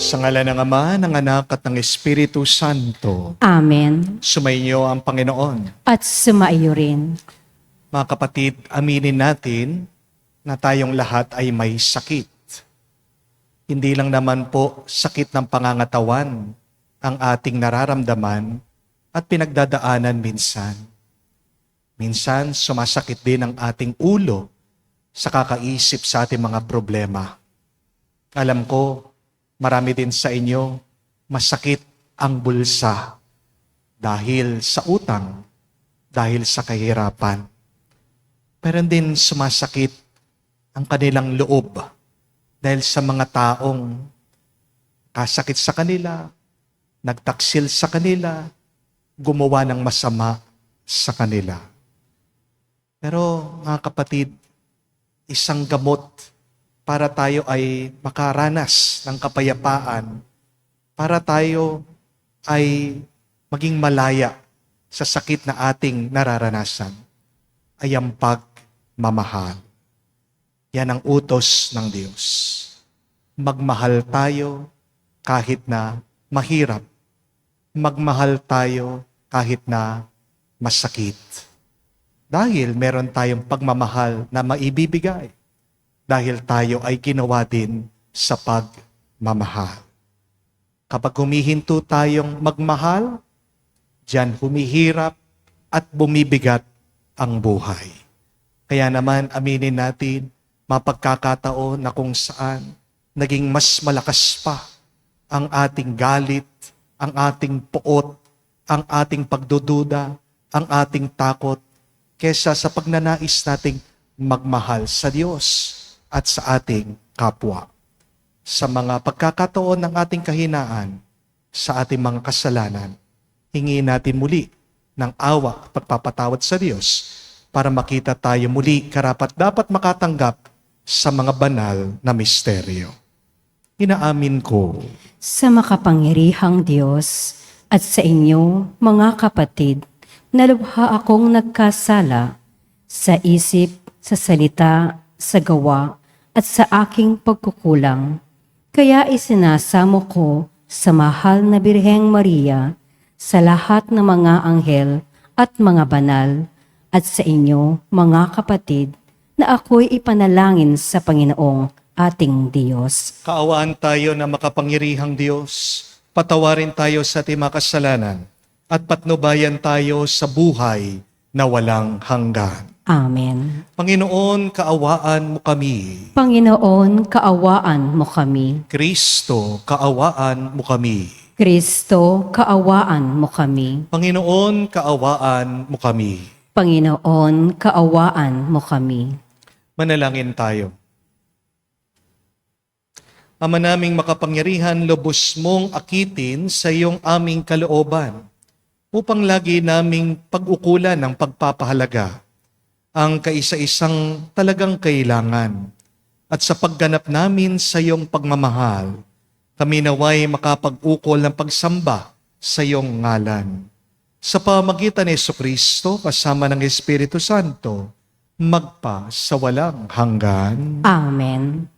Sa ngalan ng Ama, ng Anak at ng Espiritu Santo. Amen. Sumainyo ang Panginoon. At sumaiyo rin. Mga kapatid, aminin natin na tayong lahat ay may sakit. Hindi lang naman po sakit ng pangangatawan ang ating nararamdaman at pinagdadaanan minsan. Minsan, sumasakit din ang ating ulo sa kakaisip sa ating mga problema. Alam ko, marami din sa inyo masakit ang bulsa dahil sa utang, dahil sa kahirapan. Pero din sumasakit ang kanilang loob dahil sa mga taong kasakit sa kanila, nagtaksil sa kanila, gumawa ng masama sa kanila. Pero mga kapatid, isang gamot para tayo ay makaranas ng kapayapaan, para tayo ay maging malaya sa sakit na ating nararanasan, ay ang pagmamahal. Yan ang utos ng Diyos. Magmahal tayo kahit na mahirap. Magmahal tayo kahit na masakit. Dahil meron tayong pagmamahal na maibibigay. Dahil tayo ay ginawa din sa pagmamahal. Kapag humihinto tayong magmahal, diyan humihirap at bumibigat ang buhay. Kaya naman aminin natin, mapagkakataon na kung saan naging mas malakas pa ang ating galit, ang ating puot, ang ating pagdududa, ang ating takot, kesa sa pagnanais nating magmahal sa Diyos at sa ating kapwa. Sa mga pagkakataon ng ating kahinaan, sa ating mga kasalanan, hingi natin muli ng awa at pagpapatawad sa Diyos para makita tayo muli karapat-dapat makatanggap sa mga banal na misteryo. Inaamin ko Sa makapangyarihang Diyos at sa inyo, mga kapatid, na lubha akong nagkasala sa isip, sa salita, sa gawa, at sa aking pagkukulang. Kaya isinasamo ko sa mahal na Birheng Maria, sa lahat ng mga anghel at mga banal, at sa inyo, mga kapatid, na ako'y ipanalangin sa Panginoong ating Diyos. kaawaan tayo na makapangyarihang Diyos, patawarin tayo sa ating mga kasalanan, at patnubayan tayo sa buhay na walang hanggan. Amen. Panginoon, kaawaan mo kami. Panginoon, kaawaan mo kami. Kristo, kaawaan mo kami. Kristo, kaawaan mo kami. Panginoon, kaawaan mo kami. Panginoon, kaawaan mo kami. Manalangin tayo. Ama naming makapangyarihan, lubos mong akitin sa iyong aming kalooban upang lagi naming pag-ukulan ng pagpapahalaga ang kaisa-isang talagang kailangan. At sa pagganap namin sa iyong pagmamahal, kami naway makapag-ukol ng pagsamba sa iyong ngalan. Sa pamagitan ni Jesucristo kasama ng Espiritu Santo, magpa sa walang hanggan. Amen.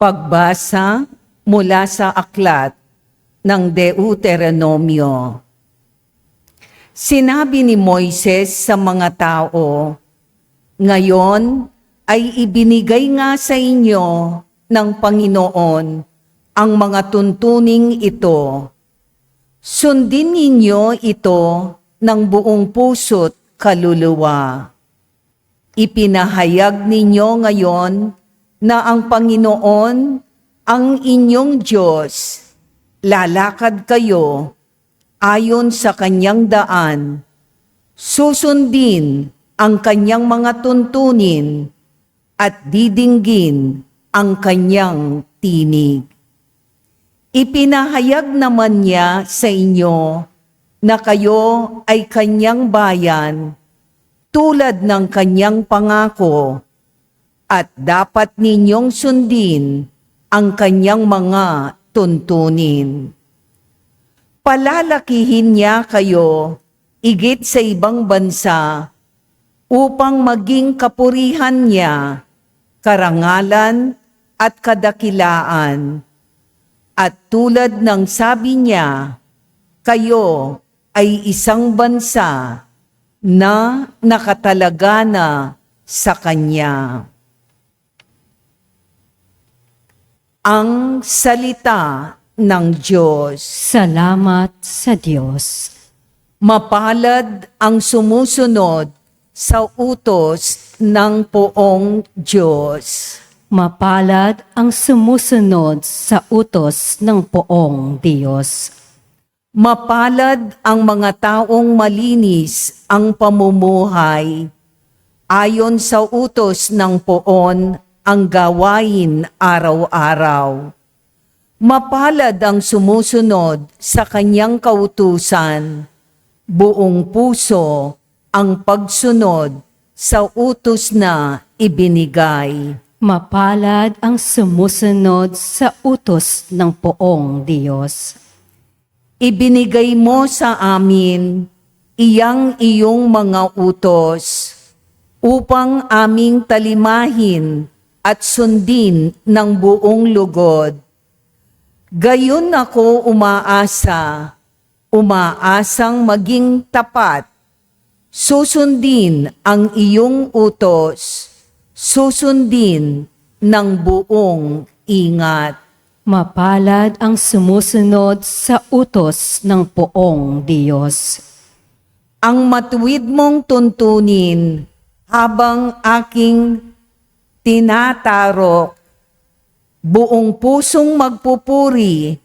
Pagbasa mula sa aklat ng Deuteronomio. Sinabi ni Moises sa mga tao, "Ngayon ay ibinigay nga sa inyo ng Panginoon ang mga tuntuning ito. Sundin ninyo ito ng buong puso't kaluluwa. Ipinahayag ninyo ngayon na ang Panginoon ang inyong Diyos. Lalakad kayo ayon sa kanyang daan. Susundin ang kanyang mga tuntunin at didinggin ang kanyang tinig. Ipinahayag naman niya sa inyo na kayo ay kanyang bayan tulad ng kanyang pangako at dapat ninyong sundin ang kanyang mga tuntunin. Palalakihin niya kayo igit sa ibang bansa upang maging kapurihan niya, karangalan at kadakilaan. At tulad ng sabi niya, kayo ay isang bansa na nakatalaga na sa Kanya. Ang salita ng Diyos. Salamat sa Diyos. Mapalad ang sumusunod sa utos ng poong Diyos. Mapalad ang sumusunod sa utos ng poong Diyos. Mapalad ang mga taong malinis ang pamumuhay. Ayon sa utos ng poon ang gawain araw-araw. Mapalad ang sumusunod sa kanyang kautusan. Buong puso ang pagsunod sa utos na ibinigay. Mapalad ang sumusunod sa utos ng poong Diyos. Ibinigay mo sa amin iyong mga utos upang aming talimahin at sundin ng buong lugod. Gayon ako umaasang maging tapat. Susundin ang iyong utos, susundin ng buong ingat. Mapalad ang sumusunod sa utos ng poong Diyos. Ang matuwid mong tuntunin habang aking tinatarok, buong pusong magpupuri,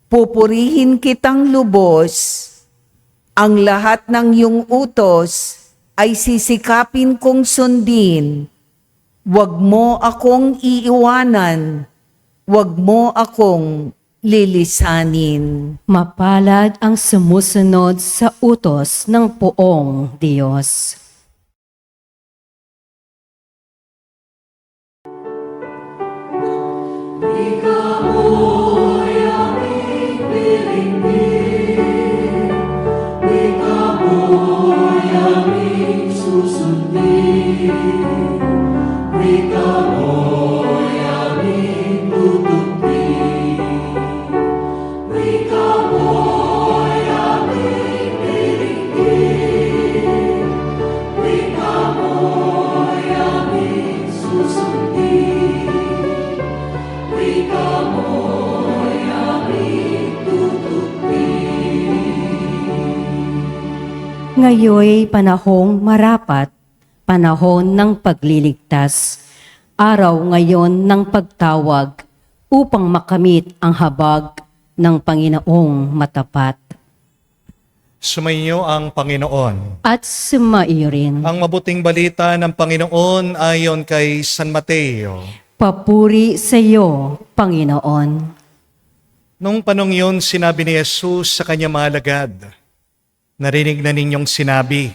pupurihin kitang lubos. Ang lahat ng iyong utos ay sisikapin kong sundin. Huwag mo akong iiwanan, huwag mo akong lilisanin. Mapalad ang sumusunod sa utos ng poong Diyos. Ngayoy panahong marapat, panahon ng pagliligtas, araw ngayon ng pagtawag upang makamit ang habag ng Panginoong matapat. Sumainyo ang Panginoon. At sumaiyo rin. Ang mabuting balita ng Panginoon ayon kay San Mateo. Papuri sa iyo, Panginoon. Nung panong yun, sinabi ni Jesus sa kanyang mga alagad, narinig na ninyong sinabi,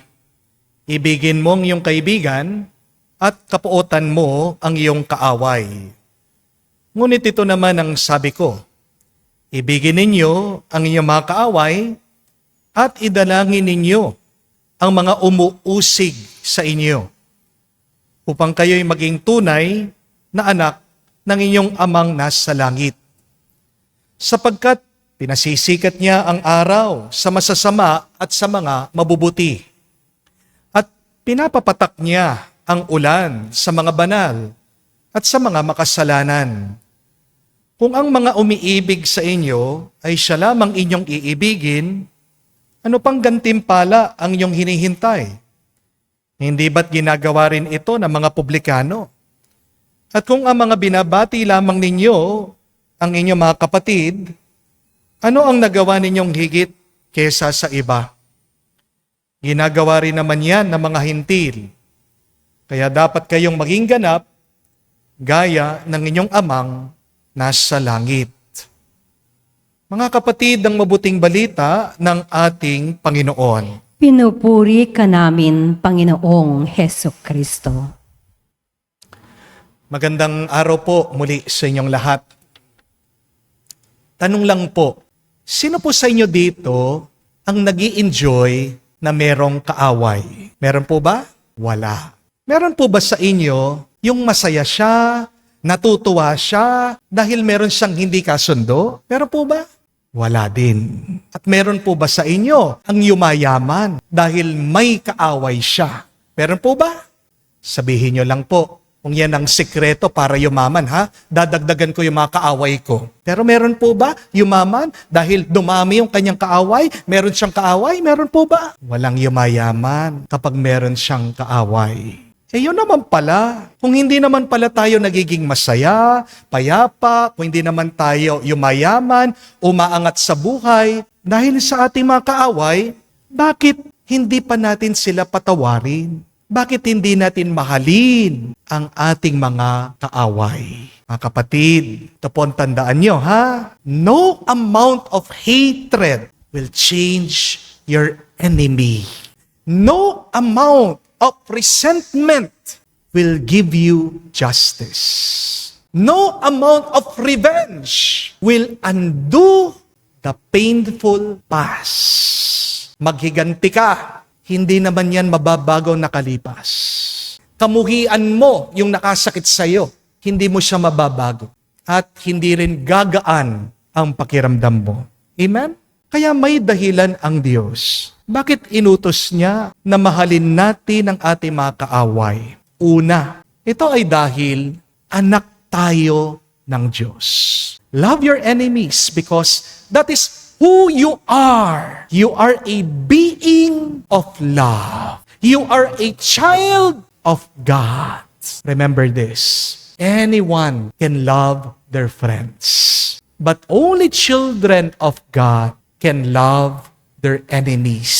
ibigin mo ang iyong kaibigan at kapuotan mo ang iyong kaaway. Ngunit ito naman ang sabi ko, ibigin ninyo ang iyong mga kaaway at idalangin ninyo ang mga umuusig sa inyo, upang kayo'y maging tunay na anak ng inyong amang nasa langit. Sapagkat pinasisikat niya ang araw sa masasama at sa mga mabubuti. At pinapapatak niya ang ulan sa mga banal at sa mga makasalanan. Kung ang mga umiibig sa inyo ay siya lamang inyong iibigin, ano pang gantimpala ang inyong hinihintay? Hindi ba't ginagawa rin ito ng mga publikano? At kung ang mga binabati lamang ninyo, ang inyong mga kapatid, ano ang nagawa ninyong higit kesa sa iba? Ginagawa rin naman yan ng mga hintil. Kaya dapat kayong maging ganap, gaya ng inyong amang nasa langit. Mga kapatid, ang mabuting balita ng ating Panginoon. Pinupuri ka namin, Panginoong Heso Kristo. Magandang araw po muli sa inyong lahat. Tanong lang po, sino po sa inyo dito ang nag-i-enjoy na merong kaaway? Meron po ba? Wala. Meron po ba sa inyo yung masaya siya, natutuwa siya dahil meron siyang hindi kasundo? Meron po ba? Wala din. At meron po ba sa inyo ang yumayaman dahil may kaaway siya? Meron po ba? Sabihin nyo lang po kung yan ang sikreto para yumaman, ha? Dadagdagan ko yung mga kaaway ko. Pero meron po ba yumaman dahil dumami yung kanyang kaaway? Meron siyang kaaway? Meron po ba? Walang yumayaman kapag meron siyang kaaway. Yun naman pala, kung hindi naman pala tayo nagiging masaya, payapa, kung hindi naman tayo yumayaman, umaangat sa buhay, dahil sa ating mga kaaway, bakit hindi pa natin sila patawarin? Bakit hindi natin mahalin ang ating mga kaaway? Mga kapatid, ito po ang tandaan nyo, ha? No amount of hatred will change your enemy. No amount of resentment will give you justice. No amount of revenge will undo the painful past. Maghiganti ka, hindi naman yan mababago nakalipas. Kamuhian mo yung nakasakit sa'yo, hindi mo siya mababago. At hindi rin gagaan ang pakiramdam mo. Amen? Kaya may dahilan ang Diyos. Bakit inutos niya na mahalin natin ang ating mga kaaway? Una, ito ay dahil anak tayo ng Diyos. Love your enemies because that is who you are. You are a being of love. You are a child of God. Remember this. Anyone can love their friends, but only children of God can love their enemies.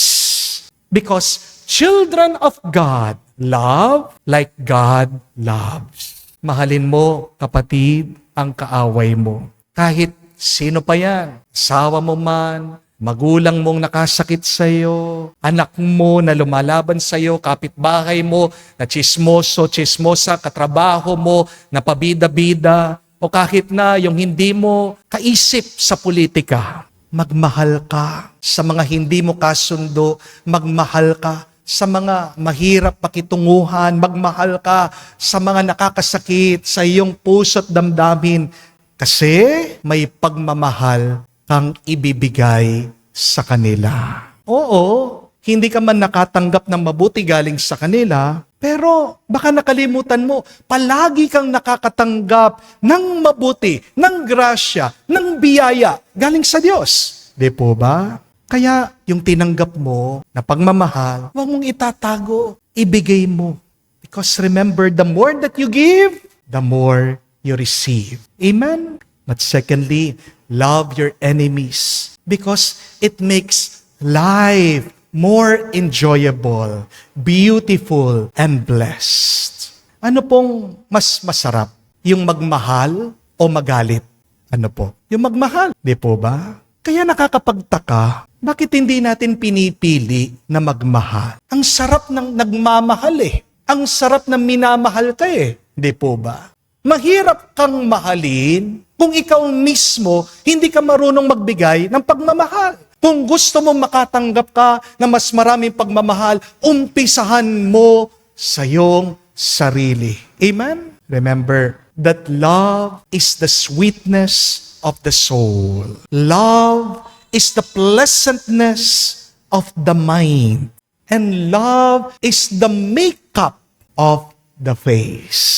Because children of God love like God loves. Mahalin mo, kapatid, ang kaaway mo. Kahit sino pa yan, asawa mo man, magulang mong nakasakit sa'yo, anak mo na lumalaban sa'yo, kapitbahay mo na chismoso, chismosa, katrabaho mo na pabida-bida, o kahit na yung hindi mo kaisip sa politika. Magmahal ka sa mga hindi mo kasundo, magmahal ka sa mga mahirap pakitunguhan, magmahal ka sa mga nakakasakit sa iyong puso't damdamin kasi may pagmamahal kang ibibigay sa kanila. Oo, hindi ka man nakatanggap ng mabuti galing sa kanila, pero baka nakalimutan mo, palagi kang nakakatanggap ng mabuti, ng grasya, ng biyaya galing sa Diyos. Di po ba? Kaya yung tinanggap mo na pagmamahal, huwag mong itatago, ibigay mo. Because remember, the more that you give, the more you receive. Amen? But secondly, love your enemies because it makes life more enjoyable, beautiful, and blessed. Ano pong mas masarap? Yung magmahal o magalit? Ano po? Yung magmahal, di po ba? Kaya nakakapagtaka, bakit hindi natin pinipili na magmahal? Ang sarap ng nagmamahal eh. Ang sarap ng minamahal ka eh. Di po ba? Mahirap kang mahalin kung ikaw mismo hindi ka marunong magbigay ng pagmamahal. Kung gusto mo makatanggap ka na mas maraming pagmamahal, umpisahan mo sa iyong sarili. Amen? Remember that love is the sweetness of the soul. Love is the pleasantness of the mind. And love is the makeup of the face.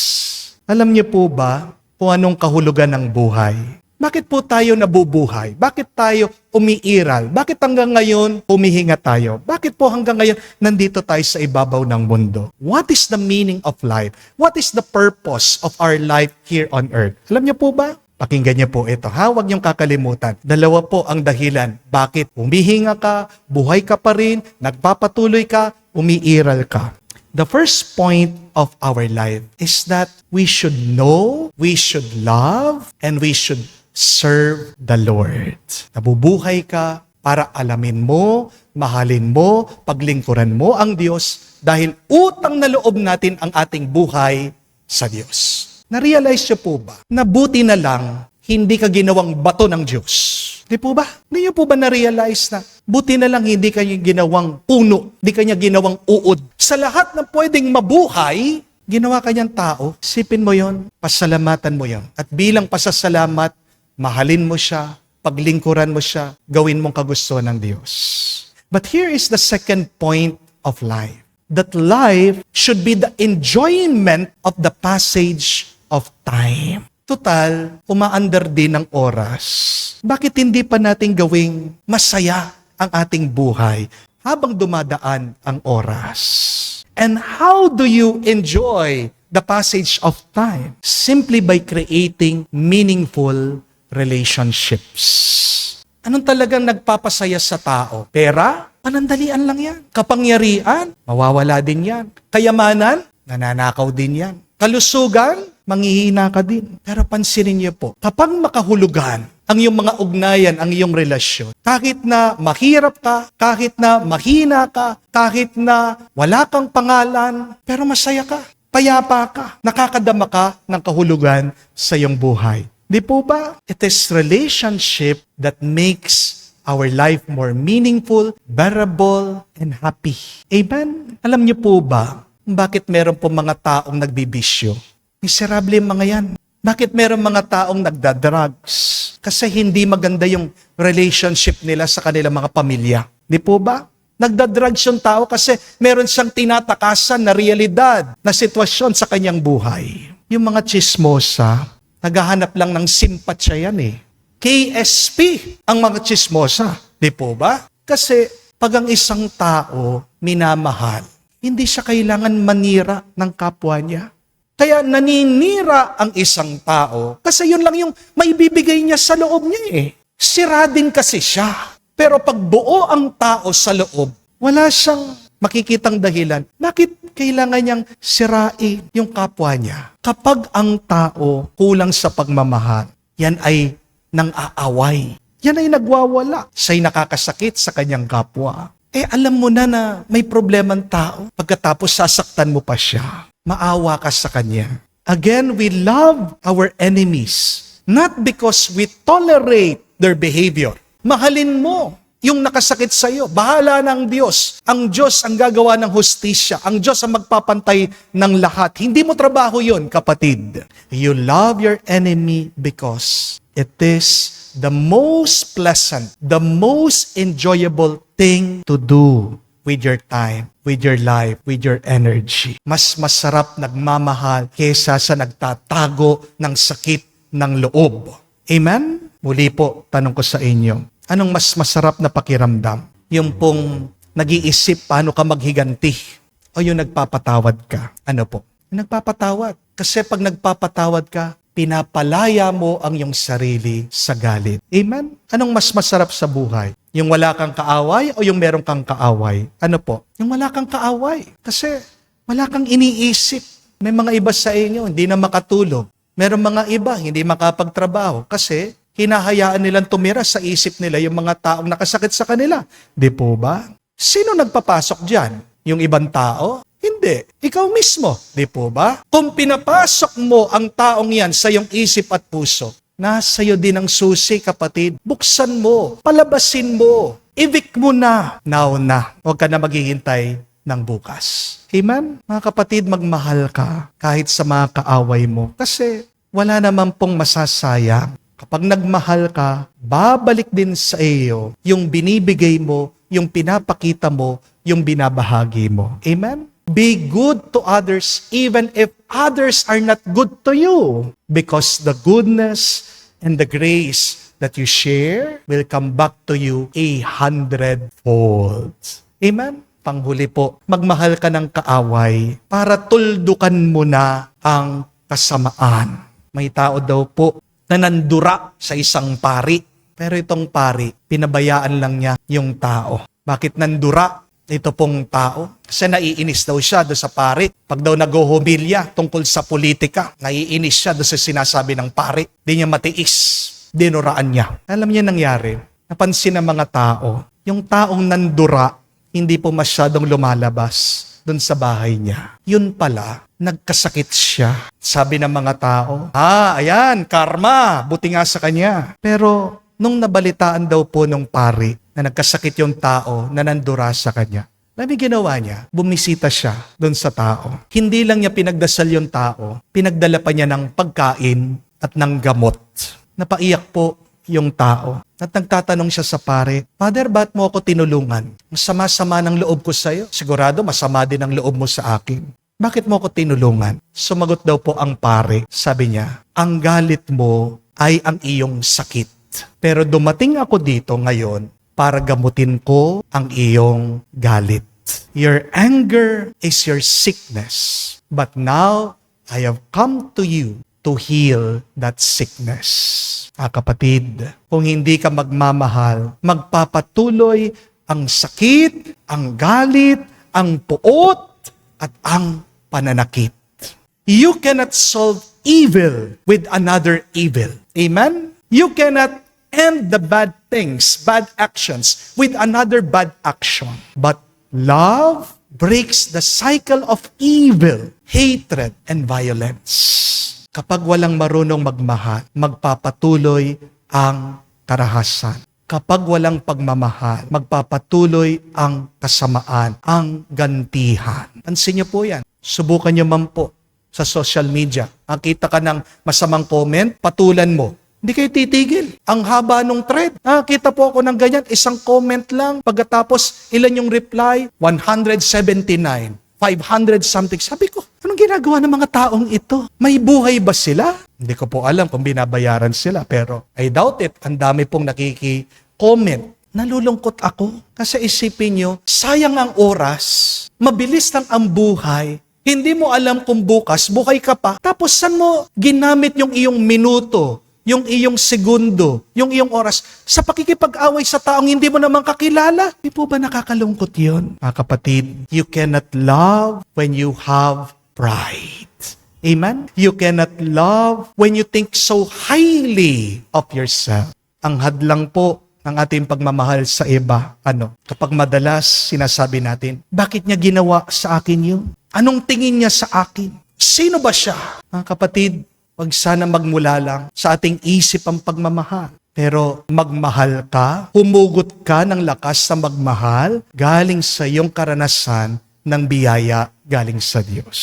Alam niyo po ba kung anong kahulugan ng buhay? Bakit po tayo nabubuhay? Bakit tayo umiiral? Bakit hanggang ngayon humihinga tayo? Bakit po hanggang ngayon nandito tayo sa ibabaw ng mundo? What is the meaning of life? What is the purpose of our life here on earth? Alam niyo po ba? Pakinggan niyo po ito. Huwag niyong kakalimutan. Dalawa po ang dahilan. Bakit humihinga ka, buhay ka pa rin, nagpapatuloy ka, umiiral ka. The first point of our life is that we should know, we should love, and we should serve the Lord. Nabubuhay ka para alamin mo, mahalin mo, paglingkuran mo ang Diyos dahil utang na loob natin ang ating buhay sa Diyos. Na-realize niyo po ba na buti na lang hindi ka ginawang bato ng Diyos? Di po ba? Hindi niyo po ba na-realize na buti na lang hindi kanya ginawang puno, hindi kanya ginawang uod. Sa lahat ng pwedeng mabuhay, ginawa kanyang tao. Isipin mo yon, pasalamatan mo yon. At bilang pasasalamat, mahalin mo siya, paglingkuran mo siya, gawin mong kagustuhan ng Diyos. But here is the second point of life. That life should be the enjoyment of the passage of time. Total, umaandar din ang oras. Bakit hindi pa natin gawing masaya ang ating buhay habang dumadaan ang oras? And how do you enjoy the passage of time? Simply by creating meaningful relationships. Anong talagang nagpapasaya sa tao? Pera? Panandalian lang yan. Kapangyarihan? Mawawala din yan. Kayamanan? Nananakaw din yan. Kalusugan? Manghihina ka din. Pero pansinin niyo po, kapag makahulugan ang iyong mga ugnayan, ang iyong relasyon, kahit na mahirap ka, kahit na mahina ka, kahit na wala kang pangalan, pero masaya ka, payapa ka, nakakadama ka ng kahulugan sa iyong buhay. Di po ba? It is relationship that makes our life more meaningful, bearable, and happy. Amen? Alam niyo po ba, bakit meron po mga taong nagbibisyo? Miserable mga yan. Bakit meron mga taong nagdadrugs? Kasi hindi maganda yung relationship nila sa kanilang mga pamilya. Di po ba? Nagdadrugs yung tao kasi meron siyang tinatakasan na realidad, na sitwasyon sa kanyang buhay. Yung mga chismosa, naghahanap lang ng simpatsya yan eh. KSP ang mga chismosa. Di po ba? Kasi pag ang isang tao minamahal, hindi siya kailangan manira ng kapwa niya. Kaya naninira ang isang tao kasi yun lang yung maibibigay niya sa loob niya eh. Sira din kasi siya. Pero pag buo ang tao sa loob, wala siyang makikitang dahilan. Bakit kailangan niyang sirain yung kapwa niya? Kapag ang tao kulang sa pagmamahal, yan ay nang-aaway. Yan ay nagwawala. Siya'y nakakasakit sa kanyang kapwa. Alam mo na may problemang tao. Pagkatapos sasaktan mo pa siya. Maawa ka sa kanya. Again, we love our enemies. Not because we tolerate their behavior. Mahalin mo yung nakasakit sa iyo. Bahala ng Diyos. Ang Diyos ang gagawa ng hustisya. Ang Diyos ang magpapantay ng lahat. Hindi mo trabaho yun, kapatid. You love your enemy because it is the most pleasant, the most enjoyable thing to do with your time, with your life, with your energy. Mas masarap nagmamahal kesa sa nagtatago ng sakit ng loob. Amen? Muli po, tanong ko sa inyo, anong mas masarap na pakiramdam? Yung pong nag-iisip paano ka maghiganti o yung nagpapatawad ka? Ano po? Yung nagpapatawad. Kasi pag nagpapatawad ka, pinapalaya mo ang iyong sarili sa galit. Amen? Anong mas masarap sa buhay? Yung wala kang kaaway o yung meron kang kaaway? Ano po? Yung wala kang kaaway. Kasi wala kang iniisip. May mga iba sa inyo, hindi na makatulog. Meron mga iba, hindi makapagtrabaho. Kasi hinahayaan nilang tumira sa isip nila yung mga taong nakasakit sa kanila. Di po ba? Sino nagpapasok dyan? Yung ibang tao? Hindi. Ikaw mismo. Di po ba? Kung pinapasok mo ang taong yan sa iyong isip at puso, nasa iyo din ang susi, kapatid. Buksan mo. Palabasin mo. Evict mo na. Now na. Huwag ka na maghihintay ng bukas. Amen? Mga kapatid, magmahal ka kahit sa mga kaaway mo. Kasi wala naman pong masasayang. Kapag nagmahal ka, babalik din sa iyo yung binibigay mo, yung pinapakita mo, yung binabahagi mo. Amen? Be good to others even if others are not good to you. Because the goodness and the grace that you share will come back to you 100-fold. Amen? Panghuli po, magmahal ka ng kaaway para tuldukan mo na ang kasamaan. May tao daw po na nandura sa isang pari. Pero itong pari, pinabayaan lang niya yung tao. Bakit nandura ito pong tao? Kasi naiinis daw siya doon sa pari. Pag daw nag-humilya tungkol sa politika, naiinis siya doon sa sinasabi ng pari. Di niya matiis. Dinuraan niya. Alam niya nangyari, napansin ng mga tao, yung taong nandura, hindi po masyadong lumalabas doon sa bahay niya. Yun pala, nagkasakit siya. Sabi ng mga tao, ayan, karma, buti nga sa kanya. Pero nung nabalitaan daw po nung pari na nagkasakit yung tao na nandura sa kanya, alam niyo ginawa niya? Bumisita siya doon sa tao. Hindi lang niya pinagdasal yung tao, pinagdala pa niya ng pagkain at ng gamot. Napaiyak po yung tao. At nagtatanong siya sa pare, Father, ba't mo ako tinulungan? Masama-sama ng loob ko sa'yo. Sigurado masama din ang loob mo sa akin. Bakit mo ako tinulungan? Sumagot daw po ang pare. Sabi niya, ang galit mo ay ang iyong sakit. Pero dumating ako dito ngayon para gamutin ko ang iyong galit. Your anger is your sickness. But now, I have come to you to heal that sickness. Kapatid, kung hindi ka magmamahal, magpapatuloy ang sakit, ang galit, ang puot, at ang pananakit. You cannot solve evil with another evil. Amen? You cannot end the bad things, bad actions, with another bad action. But love breaks the cycle of evil, hatred, and violence. Kapag walang marunong magmahal, magpapatuloy ang karahasan. Kapag walang pagmamahal, magpapatuloy ang kasamaan, ang gantihan. Pansin niyo po yan. Subukan niyo man po sa social media. Makita ka ng masamang comment, patulan mo. Hindi kayo titigil. Ang haba nung thread. Nakita po ako ng ganyan, isang comment lang. Pagkatapos, ilan yung reply? 179. 500 something. Sabi ko, anong ginagawa ng mga taong ito? May buhay ba sila? Hindi ko po alam kung binabayaran sila, pero I doubt it. Ang dami pong nakiki-comment. Nalulungkot ako. Kasi isipin nyo, sayang ang oras. Mabilis lang ang buhay. Hindi mo alam kung bukas, buhay ka pa. Tapos saan mo ginamit yung iyong minuto, yung iyong segundo, yung iyong oras sa pakikipag-away sa taong hindi mo naman kakilala? Di po ba nakakalungkot yun? Mga kapatid, you cannot love when you have pride. Amen? You cannot love when you think so highly of yourself. Ang hadlang po ng ating pagmamahal sa iba, kapag madalas sinasabi natin, bakit niya ginawa sa akin yun? Anong tingin niya sa akin? Sino ba siya? Mga kapatid, wag sana magmula lang sa ating isip ang pagmamahal. Pero magmahal ka, humugot ka ng lakas sa magmahal, galing sa iyong karanasan ng biyaya galing sa Diyos.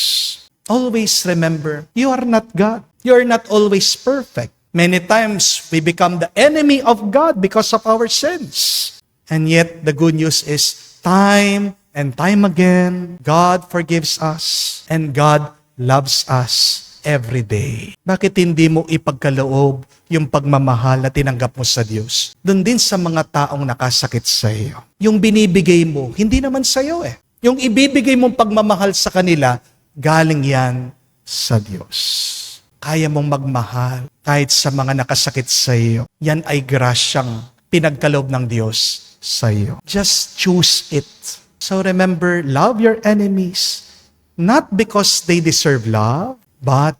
Always remember, you are not God. You are not always perfect. Many times, we become the enemy of God because of our sins. And yet, the good news is, time and time again, God forgives us and God loves us every day. Bakit hindi mo ipagkaloob yung pagmamahal na tinanggap mo sa Diyos? Doon din sa mga taong nakasakit sa iyo. Yung binibigay mo, hindi naman sa iyo eh. Yung ibibigay mong pagmamahal sa kanila, galing yan sa Diyos. Kaya mong magmahal kahit sa mga nakasakit sa iyo. Yan ay grasyang pinagkaloob ng Diyos sa iyo. Just choose it. So remember, love your enemies, not because they deserve love, but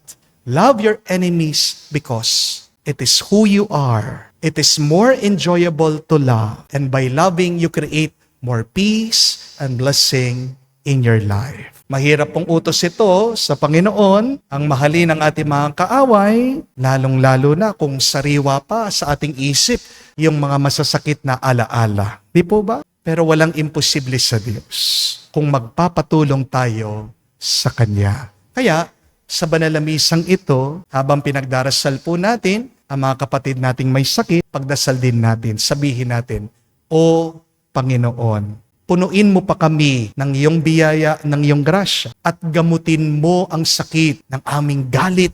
love your enemies because it is who you are. It is more enjoyable to love. And by loving, you create more peace and blessing in your life. Mahirap pong utos ito sa Panginoon, ang mahalin ng ating mga kaaway, lalong-lalo na kung sariwa pa sa ating isip yung mga masasakit na alaala. Di po ba? Pero walang imposible sa Diyos kung magpapatulong tayo sa Kanya. Kaya, sa banalamisang ito, habang pinagdarasal po natin, ang mga kapatid nating may sakit, pagdasal din natin, sabihin natin, O Panginoon, Punuin mo pa kami ng iyong biyaya, ng iyong grasya, at gamutin mo ang sakit ng aming galit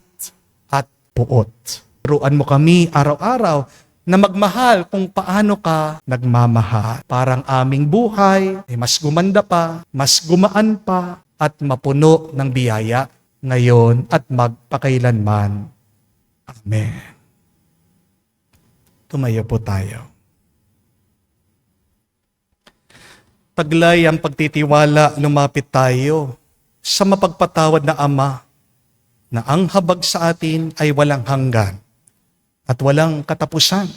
at puot. Turuan mo kami araw-araw na magmahal kung paano ka nagmamahal. Parang aming buhay ay mas gumanda pa, mas gumaan pa, at mapuno ng biyaya ngayon at magpakailanman. Amen. Tumayo po tayo. Taglay ang pagtitiwala, lumapit tayo sa mapagpatawad na Ama na ang habag sa atin ay walang hanggan at walang katapusan.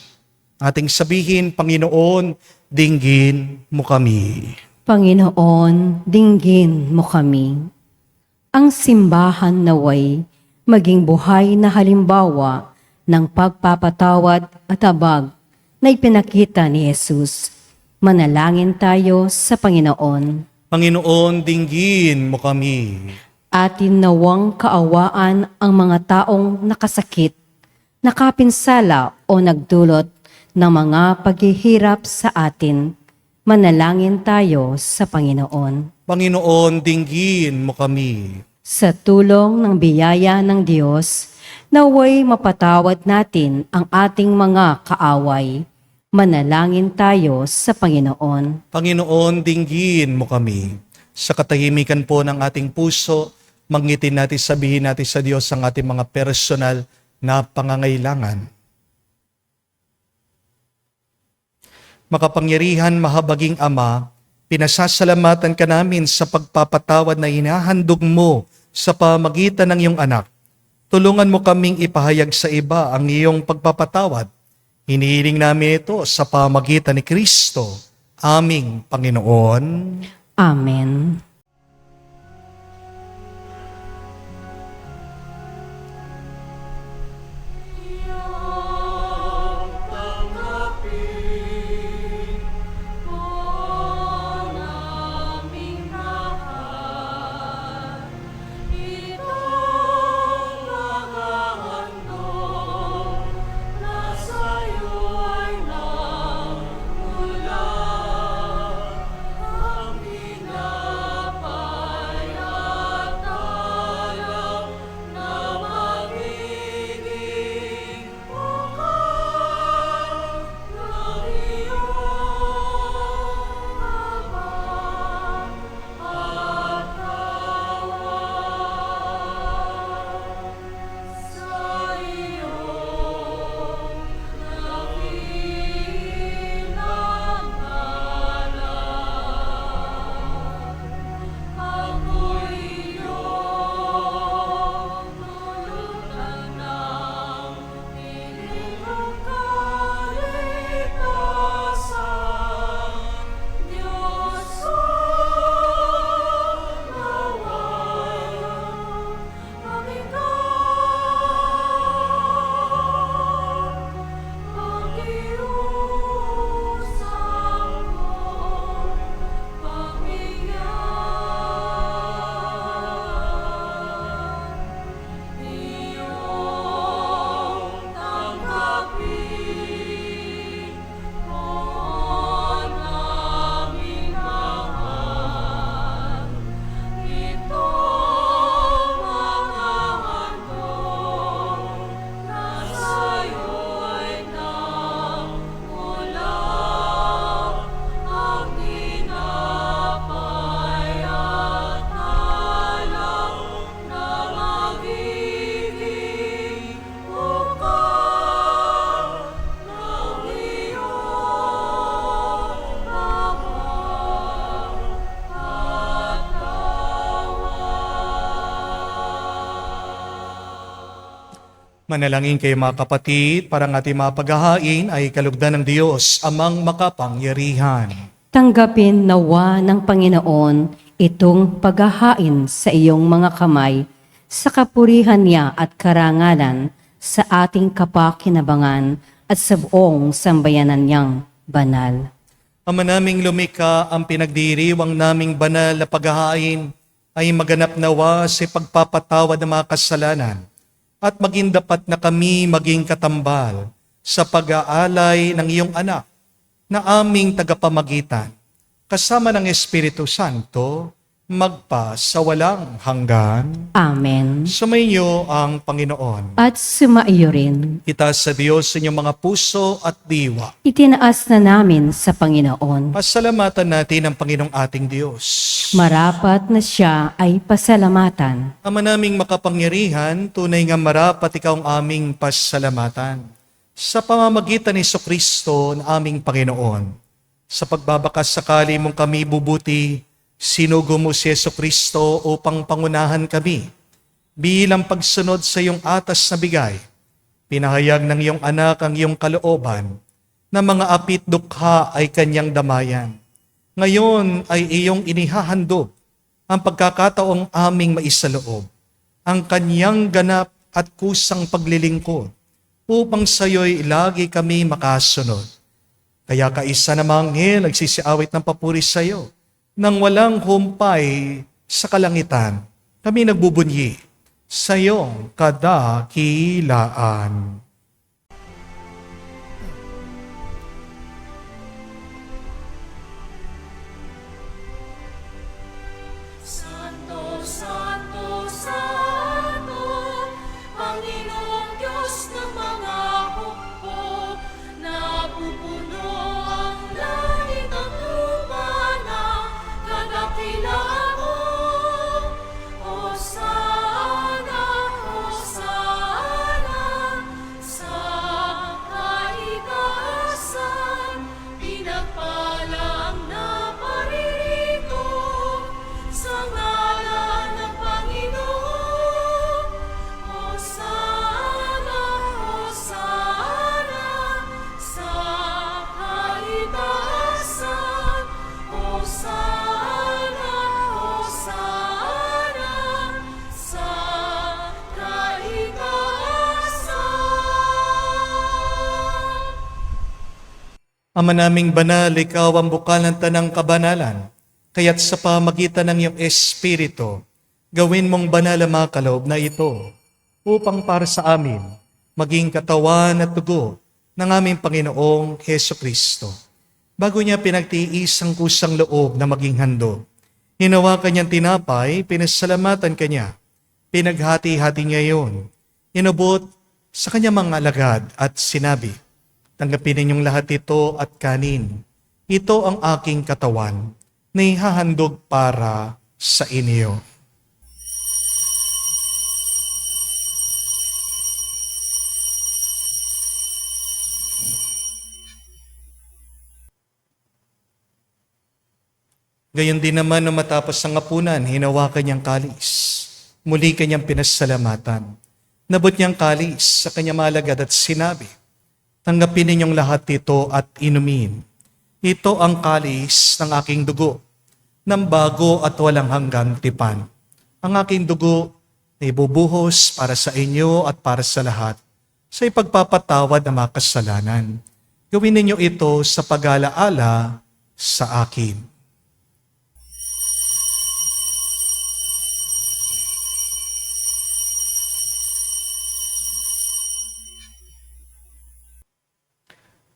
Ating sabihin, Panginoon, dinggin mo kami. Panginoon, dinggin mo kami. Ang simbahan naway maging buhay na halimbawa ng pagpapatawad at habag na ipinakita ni Jesus. Manalangin tayo sa Panginoon. Panginoon, dinggin mo kami. Atin nawang kaawaan ang mga taong nakasakit, nakapinsala o nagdulot ng mga paghihirap sa atin. Manalangin tayo sa Panginoon. Panginoon, dinggin mo kami. Sa tulong ng biyaya ng Diyos, naway mapatawad natin ang ating mga kaaway. Manalangin tayo sa Panginoon. Panginoon, dinggin mo kami. Sa katahimikan po ng ating puso, magnitin natin, sabihin natin sa Diyos ang ating mga personal na pangangailangan. Makapangyarihan, mahabaging Ama, pinasasalamatan ka namin sa pagpapatawad na hinahandog mo sa pamagitan ng iyong anak. Tulungan mo kaming ipahayag sa iba ang iyong pagpapatawad. Hinihiling namin ito sa pamagitan ni Kristo, aming Panginoon. Amen. Manalangin kayo mga kapatid, para ang ating mga paghahain ay kalugdan ng Diyos, amang makapangyarihan. Tanggapin nawa ng Panginoon itong paghahain sa iyong mga kamay sa kapurihan niya at karangalan sa ating kapakinabangan at sa buong sambayanan niyang banal. Ama naming lumikha, ang pinagdiriwang naming banal na paghahain ay maganap nawa sa pagpapatawad ng mga kasalanan at maging dapat na kami maging katambal sa pag-aalay ng iyong anak na aming tagapamagitan. kasama ng Espiritu Santo, magpa sa walang hanggan. Amen. Sumainyo ang Panginoon. At sumaiyo rin. Itaas sa Diyos sa inyong mga puso at diwa. Itinaas na namin sa Panginoon. Pasalamatan natin ang Panginoong ating Diyos. Marapat na siya ay pasalamatan. Ama naming makapangyarihan, tunay nga marapat ikaw ang aming pasalamatan. Sa pamamagitan ni Jesucristo na aming Panginoon, sa pagbabakas sakali mong kami bubuti, sinugo mo si Jesucristo upang pangunahan kami. Bilang pagsunod sa iyong atas na bigay, pinahayag ng iyong anak ang iyong kalooban na mga apit dukha ay kanyang damayan. Ngayon ay iyong inihahandog ang pagkakataong aming maisaloob, ang kanyang ganap at kusang paglilingkod upang sa iyo'y lagi kami makasunod. Kaya kaisa na mga anghel nagsisiawit ng papuri sa iyo, nang walang humpay sa kalangitan, kami nagbubunyi sa iyong kadakilaan. Santo, Santo, Santo, Panginoong Diyos ng mga hukbo, napupuno ang langit at lupa ng kadakilaan mo. Hosana, Hosana, sa kaitaasan, pinagpala ang naparirito sa ngalan ng Panginoon. Hosana, Hosana, sa kaitaasan. Hosana, Hosana, sa kaitaasan. Ama naming banal, ikaw ang bukal ng tanang kabanalan, kaya't sa pamagitan ng iyong Espiritu, gawin mong banal ang mga kaloob na ito, upang para sa amin, maging katawan at dugo ng aming Panginoong Heso Kristo. Bago niya pinagtiis ang kusang loob na maging handog, hinawakan niyang tinapay, pinasalamatan kanya, pinaghati-hati niya yun, inubot sa kanyang mga alagad at sinabi, tanggapin ninyong lahat ito at kanin. Ito ang aking katawan na ihahandog para sa inyo. Gayon din naman nung matapos ang hapunan, hinawakan niyang kalis. Muli kanyang pinasalamatan. Nabot niyang kalis sa kanyang malagad at sinabi, tanggapin ninyong lahat ito at inumin. Ito ang kalis ng aking dugo, ng bago at walang hanggang tipan. Ang aking dugo na ibubuhos para sa inyo at para sa lahat, sa ipagpapatawad ng mga kasalanan. Gawin ninyo ito sa pag-alaala sa akin.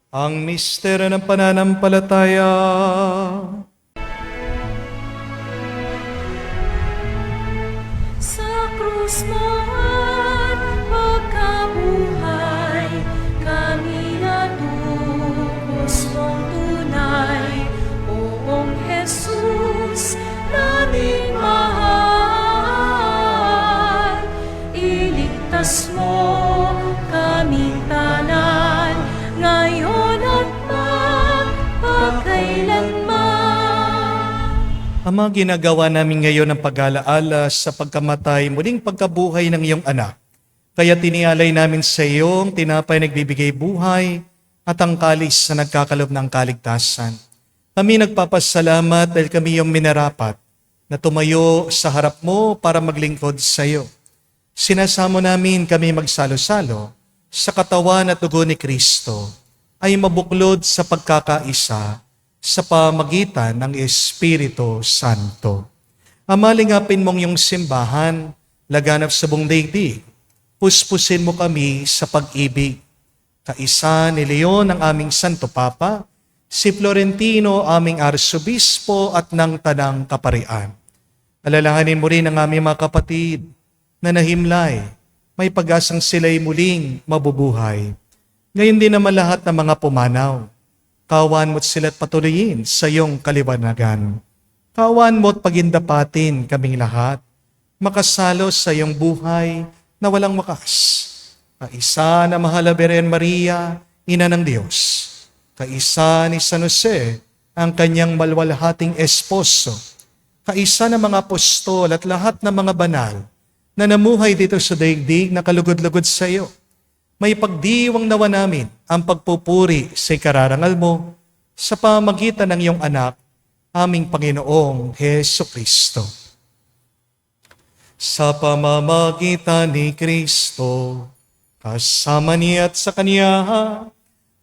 Ang misteryo ng pananampalataya. Sa krus mo at pagkabuhay, kami natubos mong tunay. Oong Jesus, naming mahal, iligtas mo kaming tanan, ngayon at magpakailanman. Ama, ginagawa namin ngayon ang pag-alaala sa pagkamatay, muling pagkabuhay ng iyong anak. Kaya tinialay namin sa iyo ang tinapay nagbibigay buhay at ang kalis na nagkakalob ng kaligtasan. Kami nagpapasalamat dahil kami yung minarapat na tumayo sa harap mo para maglingkod sa iyo. Sinasamo namin kami magsalo-salo sa katawan at dugo ni Kristo ay mabuklod sa pagkakaisa sa pamagitan ng Espiritu Santo. Amalingapin mong iyong simbahan, laganap sa buong daigdig. Puspusin mo kami sa pag-ibig. Kaisa ni Leon ang aming Santo Papa, si Florentino, aming arsobispo at ng Tanang Kaparian. Alalahanin mo rin ang aming mga kapatid na nahimlay, may pag-asang sila'y muling mabubuhay. Ngayon din naman lahat ng mga pumanaw, kawan mo't sila't patuloyin sa iyong kaliwanagan. Kawan mo't pagindapatin kaming lahat, makasalo sa iyong buhay na walang wakas. Kaisa na mahal na Birhen Maria, Ina ng Diyos. Kaisa ni San Jose, ang kanyang malwalhating esposo. Kaisa ng mga apostol at lahat ng mga banal na namuhay dito sa daigdig na kalugod-lugod sa iyo. May pagdiwang nawa namin ang pagpupuri sa ikararangal mo sa pamagitan ng iyong anak, aming Panginoong Heso Kristo. Sa pamamagitan ni Kristo, kasama niya at sa Kanya,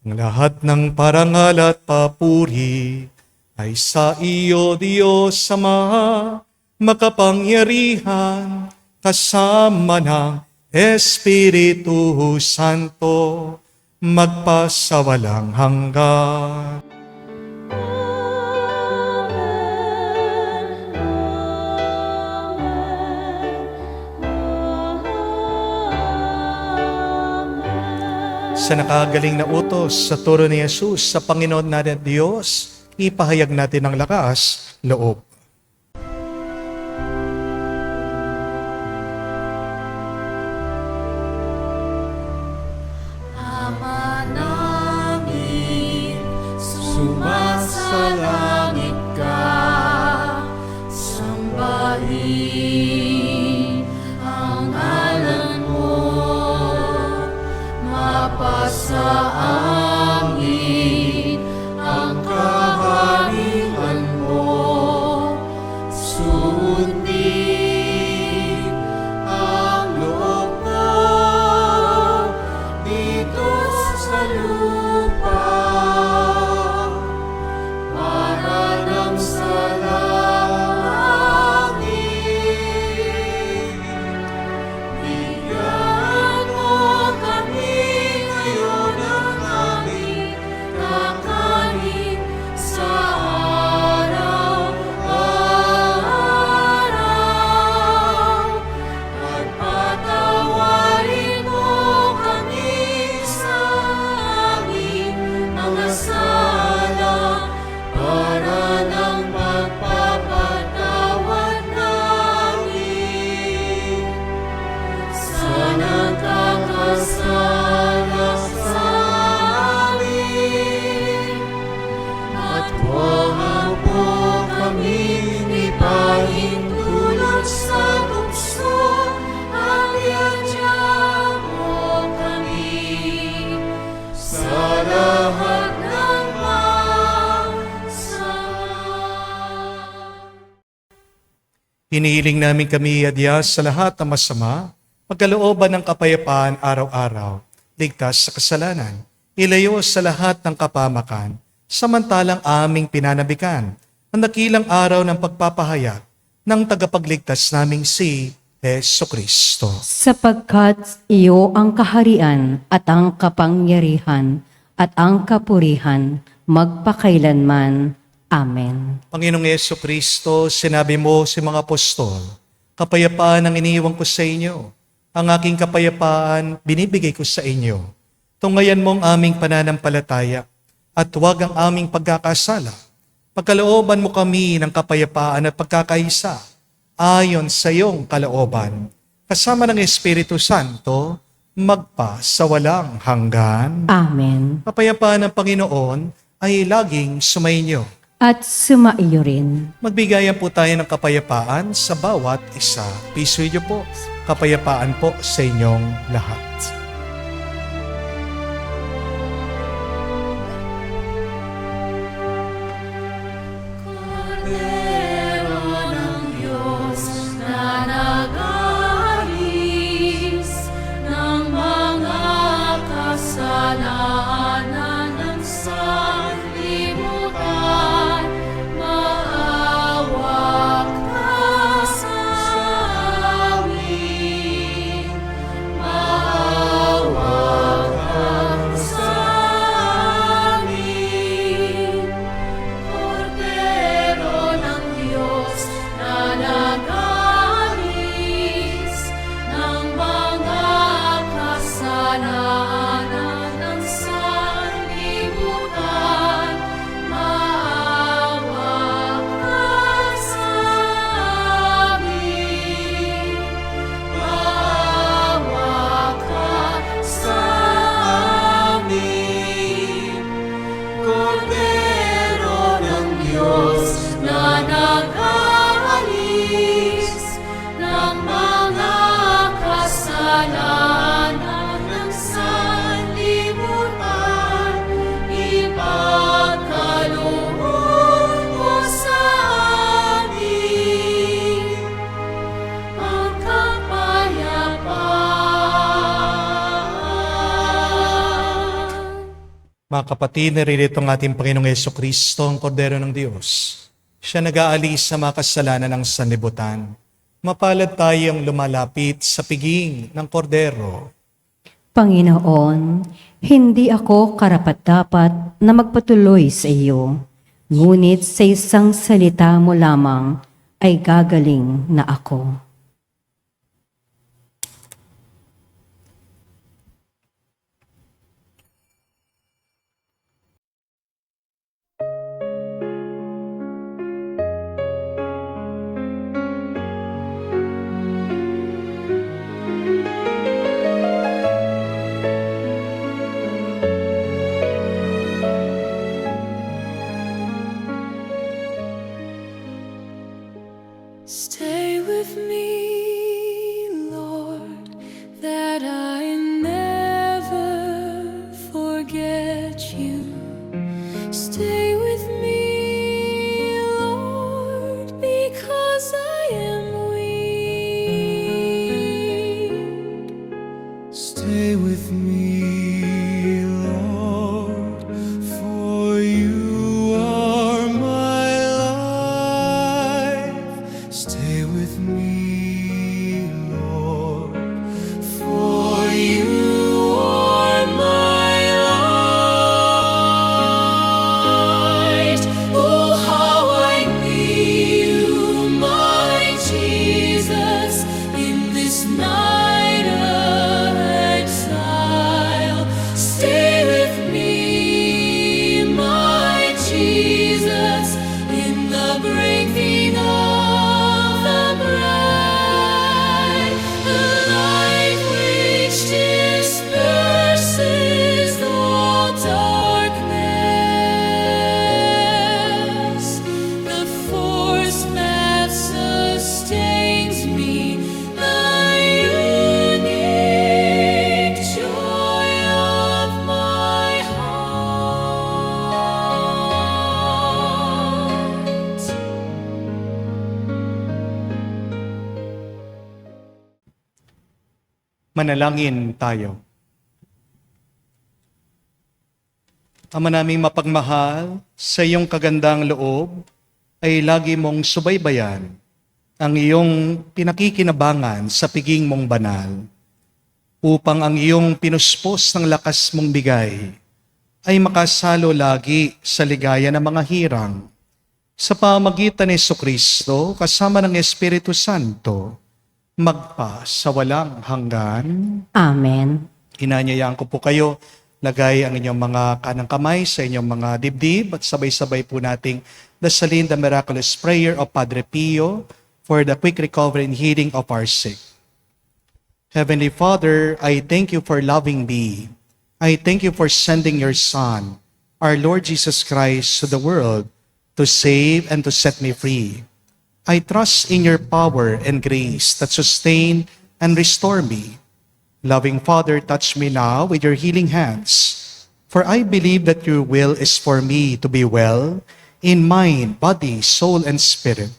ang lahat ng parangal at papuri ay sa iyo, Diyos Ama, makapangyarihan, kasama ng Espiritu Santo, magpasawalang hanggan. Sa nakagaling na utos sa turo ni Jesus sa Panginoon natin Diyos, ipahayag natin ang lakas, loob. Ama namin, sumasalangit ka, sambahin ang ngalan mo, mapasa amin ang kaharian mo, sundin ang loob mo dito sa lupa para nang sa langit. Bigyan mo kami ngayon ng aming kakanin sa araw-araw. At patawarin mo kami sa aming mga sala para ng pagpapatawad namin sa nagkakasala sa amin. At huwag mo kaming ipahintulot sa tukso, at iadya mo kami sa lahat ng masama. Hinihiling namin kami adya sa lahat ng masama, pagkalooban ng kapayapaan araw-araw, ligtas sa kasalanan, ilayo sa lahat ng kapamakan, samantalang aming pinanabikan ang dakilang araw ng pagpapahayag ng tagapagligtas naming si Heso Kristo. Sapagkat iyo ang kaharian at ang kapangyarihan at ang kapurihan magpakailanman. Amen. Panginoong Heso Kristo, sinabi mo sa mga apostol, kapayapaan ang iniiwan ko sa inyo. Ang aking kapayapaan binibigay ko sa inyo. Tungayan mo ang aming pananampalataya at huwag ang aming pagkakasala. Pagkalooban mo kami ng kapayapaan at pagkakaisa ayon sa iyong kalooban. Kasama ng Espiritu Santo, magpa sa walang hanggan. Amen. Kapayapaan ng Panginoon ay laging sumainyo. At sumaiyo rin. Magbigayan po tayo ng kapayapaan sa bawat isa. Peace with you po. Kapayapaan po sa inyong lahat. Kordero ng Diyos na nag-aalis ng mga kasalanan ng sanlibutan, maawa ka sa amin, maawa Kordero ng Diyos na nag-aalis ng mga kasalanan ng sanlibutan, ipagkaloob mo sa amin ang kapayapaan. Mga kapatid, naririto ang ating Panginoong Jesucristo, ang Kordero ng Diyos. Siya nag-aalis sa mga kasalanan ng sanlibutan. Mapalad tayong lumalapit sa piging ng Kordero. Panginoon, hindi ako karapat-dapat na magpatuloy sa iyo, ngunit sa isang salita mo lamang ay gagaling na ako. Stay with me, Lord, that I never forget you. Stay with me, Lord, because I am weak. Stay with me, Lord, for you are my life. Stay with me, Lord, for you are my Light. Oh, how I need you, my Jesus, in this night of exile. Stay with me, my Jesus, in the breaking of the bread, the light which disperses all darkness, the force that sustains me, the unique joy of my heart. Manalangin tayo. Ama naming mapagmahal, sa iyong kagandang loob ay lagi mong subaybayan ang iyong pinakikinabangan sa piging mong banal, upang ang iyong pinuspos ng lakas mong bigay ay makasalo lagi sa ligaya ng mga hirang. Sa pamagitan ni Jesucristo kasama ng Espiritu Santo, magpa sa walang hanggan. Amen. Inanyayaan ko po kayo, lagay ang inyong mga kanang kamay sa inyong mga dibdib at sabay-sabay po nating dasalin the miraculous prayer of Padre Pio for the quick recovery and healing of our sick. Heavenly Father, I thank you for loving me. I thank you for sending your Son, our Lord Jesus Christ, to the world to save and to set me free. I trust in your power and grace that sustain and restore me. Loving Father, touch me now with your healing hands, for I believe that your will is for me to be well in mind, body, soul, and spirit.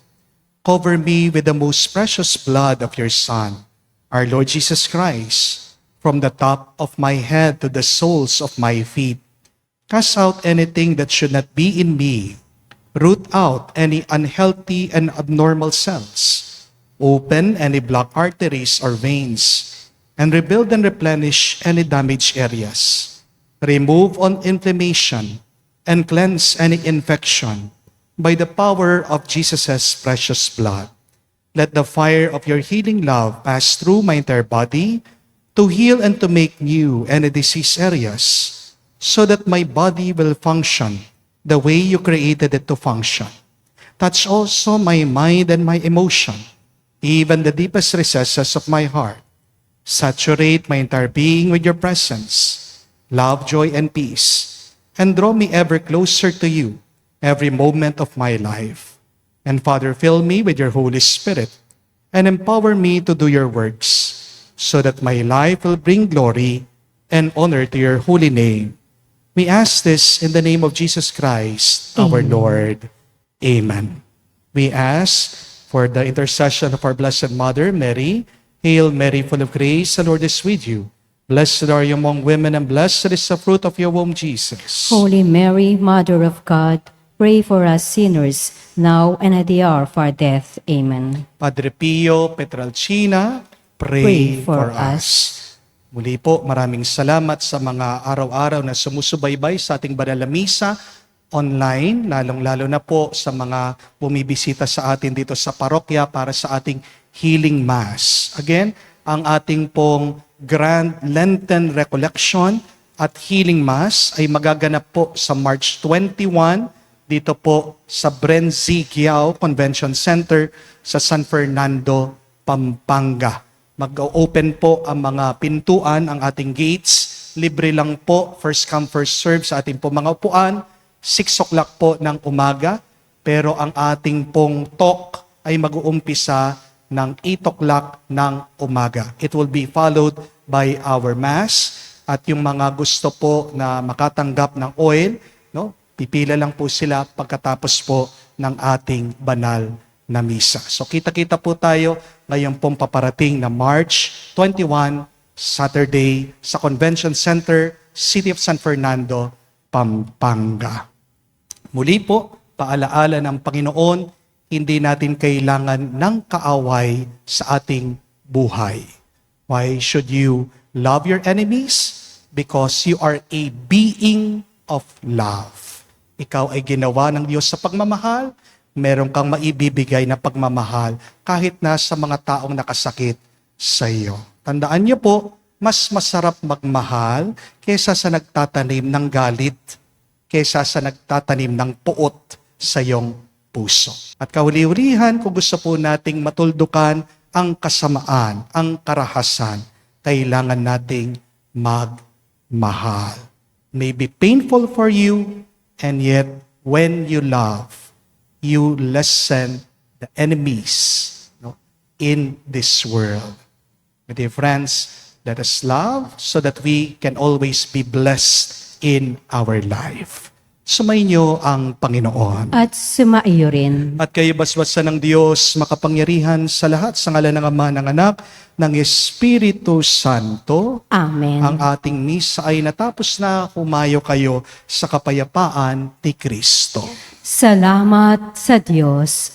Cover me with the most precious blood of your Son, our Lord Jesus Christ, from the top of my head to the soles of my feet. Cast out anything that should not be in me. Root out any unhealthy and abnormal cells. Open any blocked arteries or veins, and rebuild and replenish any damaged areas. Remove all inflammation and cleanse any infection by the power of Jesus' precious blood. Let the fire of your healing love pass through my entire body to heal and to make new any disease areas, so that my body will function the way you created it to function. Touch also my mind and my emotion, even the deepest recesses of my heart. Saturate my entire being with your presence, love, joy, and peace. and draw me ever closer to you every moment of my life. And Father, fill me with your Holy Spirit and empower me to do your works so that my life will bring glory and honor to your holy name. We ask this in the name of Jesus Christ, our Amen. Lord. Amen. We ask for the intercession of our Blessed Mother, Mary. Hail Mary, full of grace, the Lord is with you. Blessed are you among women, and blessed is the fruit of your womb, Jesus. Holy Mary, Mother of God, pray for us sinners, now and at the hour of our death. Amen. Padre Pio Petralcina, Pray pray for for us. Muli po, maraming salamat sa mga araw-araw na sumusubaybay sa ating banal na misa online, lalong-lalo na po sa mga bumibisita sa atin dito sa parokya para sa ating Healing Mass. Again, ang ating pong Grand Lenten Recollection at Healing Mass ay magaganap po sa March 21 dito po sa Brenzigiao Convention Center sa San Fernando, Pampanga. Mag-open po ang mga pintuan, ang ating gates. Libre lang po, first come, first serve sa ating po mga upuan. 6 o'clock po ng umaga. Pero ang ating pong talk ay mag-uumpisa ng 8 o'clock ng umaga. It will be followed by our Mass. At yung mga gusto po na makatanggap ng oil, no, pipila lang po sila pagkatapos po ng ating banal na misa. So kita-kita po tayo ngayon pong paparating na March 21, Saturday, sa Convention Center, City of San Fernando, Pampanga. Muli po, paalaala ng Panginoon, hindi natin kailangan ng kaaway sa ating buhay. Why should you love your enemies? Because you are a being of love. Ikaw ay ginawa ng Diyos sa pagmamahal, meron kang maibibigay na pagmamahal kahit na sa mga taong nakasakit sa iyo. Tandaan niyo po, mas masarap magmahal kaysa sa nagtatanim ng galit, kaysa sa nagtatanim ng puot sa iyong puso. At kahuli-hulihan, kung gusto po nating matuldukan ang kasamaan, ang karahasan, kailangan nating magmahal. May be painful for you, and yet when you love, you lessen the enemies, no, in this world. My dear friends, let us love so that we can always be blessed in our life. Sumainyo ang Panginoon. At sumaiyo rin. At kayo basbasan ng Diyos, makapangyarihan sa lahat, sa ngalan ng Ama, ng Anak, ng Espiritu Santo. Amen. Ang ating misa ay natapos na, humayo kayo sa kapayapaan ni Kristo. Salamat sa Diyos.